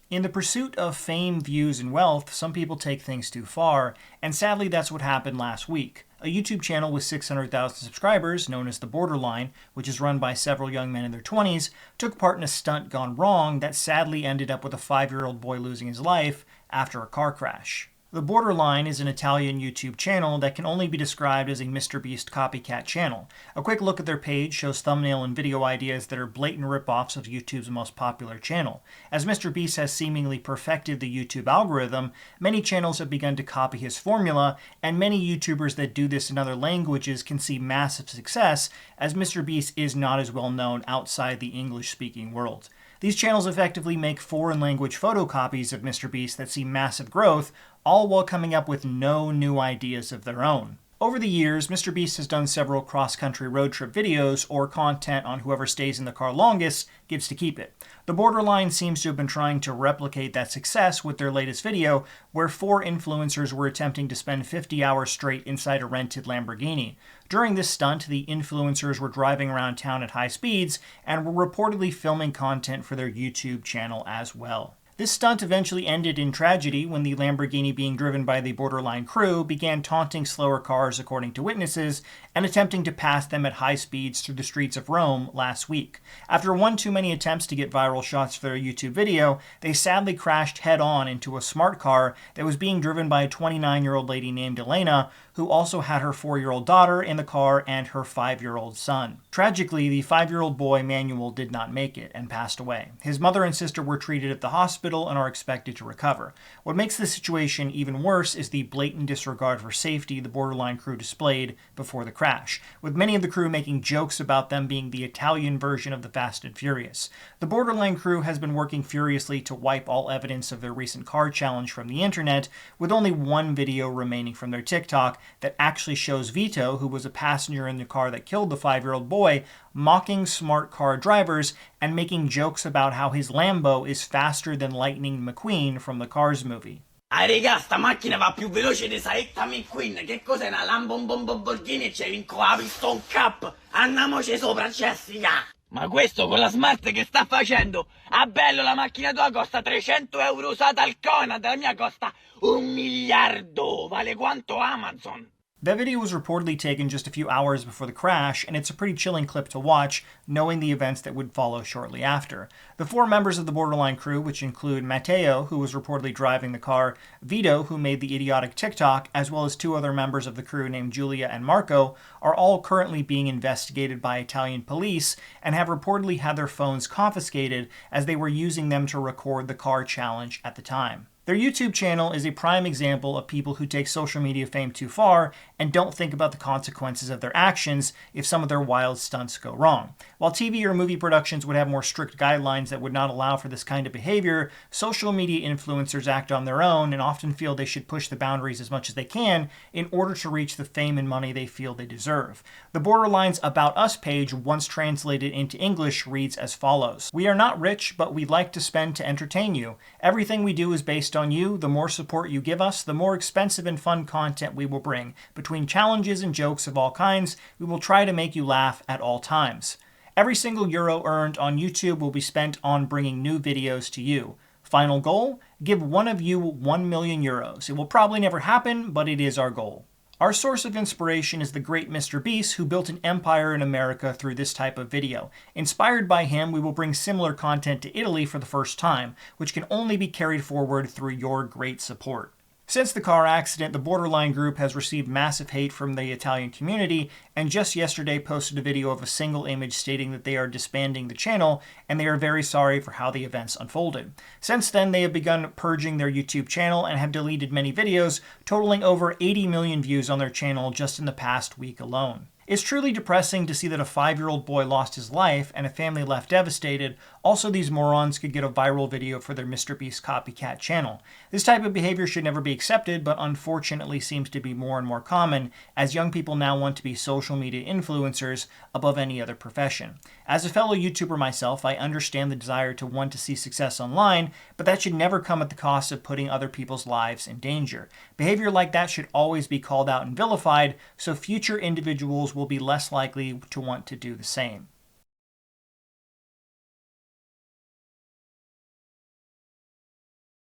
In the pursuit of fame, views, and wealth, some people take things too far, and sadly that's what happened last week. A YouTube channel with 600,000 subscribers, known as TheBorderline, which is run by several young men in their 20s, took part in a stunt gone wrong that sadly ended up with a 5-year-old boy losing his life after a car crash. TheBorderline is an Italian YouTube channel that can only be described as a MrBeast Copycat channel. A quick look at their page shows thumbnail and video ideas that are blatant ripoffs of YouTube's most popular channel. As MrBeast has seemingly perfected the YouTube algorithm, many channels have begun to copy his formula, and many YouTubers that do this in other languages can see massive success, as MrBeast is not as well known outside the English-speaking world. These channels effectively make foreign language photocopies of MrBeast that see massive growth, all while coming up with no new ideas of their own. Over the years, MrBeast has done several cross-country road trip videos or content on whoever stays in the car longest gets to keep it. TheBorderline seems to have been trying to replicate that success with their latest video, where 4 influencers were attempting to spend 50 hours straight inside a rented Lamborghini. During this stunt, the influencers were driving around town at high speeds and were reportedly filming content for their YouTube channel as well. This stunt eventually ended in tragedy when the Lamborghini being driven by the Borderline crew began taunting slower cars, according to witnesses, and attempting to pass them at high speeds through the streets of Rome last week. After one too many attempts to get viral shots for their YouTube video, they sadly crashed head-on into a smart car that was being driven by a 29-year-old lady named Elena, who also had her 4-year-old daughter in the car and her 5-year-old son. Tragically, the 5-year-old boy, Manuel, did not make it and passed away. His mother and sister were treated at the hospital and are expected to recover. What makes the situation even worse is the blatant disregard for safety the Borderline crew displayed before the crash, with many of the crew making jokes about them being the Italian version of the Fast and Furious. The Borderline crew has been working furiously to wipe all evidence of their recent car challenge from the internet, with only one video remaining from their TikTok that actually shows Vito, who was a passenger in the car that killed the 5-year-old boy, mocking smart car drivers and making jokes about how his Lambo is faster than Lightning McQueen from the Cars movie. Ah regà, sta macchina va più veloce di Saetta McQueen. Che cos'è una Lamborghini e c'è vinco la Piston Cup? Andiamoci sopra, Jessica! Ma questo con la smart che sta facendo? Ah bello, la macchina tua costa 300 euro usata al Conad, la mia costa 1 miliardo, vale quanto Amazon. That video was reportedly taken just a few hours before the crash, and it's a pretty chilling clip to watch, knowing the events that would follow shortly after. The 4 members of the Borderline crew, which include Matteo, who was reportedly driving the car, Vito, who made the idiotic TikTok, as well as 2 other members of the crew named Giulia and Marco, are all currently being investigated by Italian police and have reportedly had their phones confiscated as they were using them to record the car challenge at the time. Their YouTube channel is a prime example of people who take social media fame too far and don't think about the consequences of their actions if some of their wild stunts go wrong. While TV or movie productions would have more strict guidelines that would not allow for this kind of behavior, social media influencers act on their own and often feel they should push the boundaries as much as they can in order to reach the fame and money they feel they deserve. The Borderline's About Us page, once translated into English, reads as follows: "We are not rich, but we like to spend to entertain you. Everything we do is based on you. The more support you give us, the more expensive and fun content we will bring. Between challenges and jokes of all kinds, we will try to make you laugh at all times. Every single euro earned on YouTube will be spent on bringing new videos to you. Final goal? Give one of you 1 million euros. It will probably never happen, but it is our goal." Our source of inspiration is the great MrBeast, who built an empire in America through this type of video. Inspired by him, we will bring similar content to Italy for the first time, which can only be carried forward through your great support. Since the car accident, the Borderline group has received massive hate from the Italian community, and just yesterday posted a video of a single image stating that they are disbanding the channel, and they are very sorry for how the events unfolded. Since then, they have begun purging their YouTube channel and have deleted many videos, totaling over 80 million views on their channel just in the past week alone. It's truly depressing to see that a 5-year-old boy lost his life and a family left devastated. Also, these morons could get a viral video for their MrBeast Copycat channel. This type of behavior should never be accepted, but unfortunately seems to be more and more common as young people now want to be social media influencers above any other profession. As a fellow YouTuber myself, I understand the desire to want to see success online, but that should never come at the cost of putting other people's lives in danger. Behavior like that should always be called out and vilified, so future individuals will be less likely to want to do the same.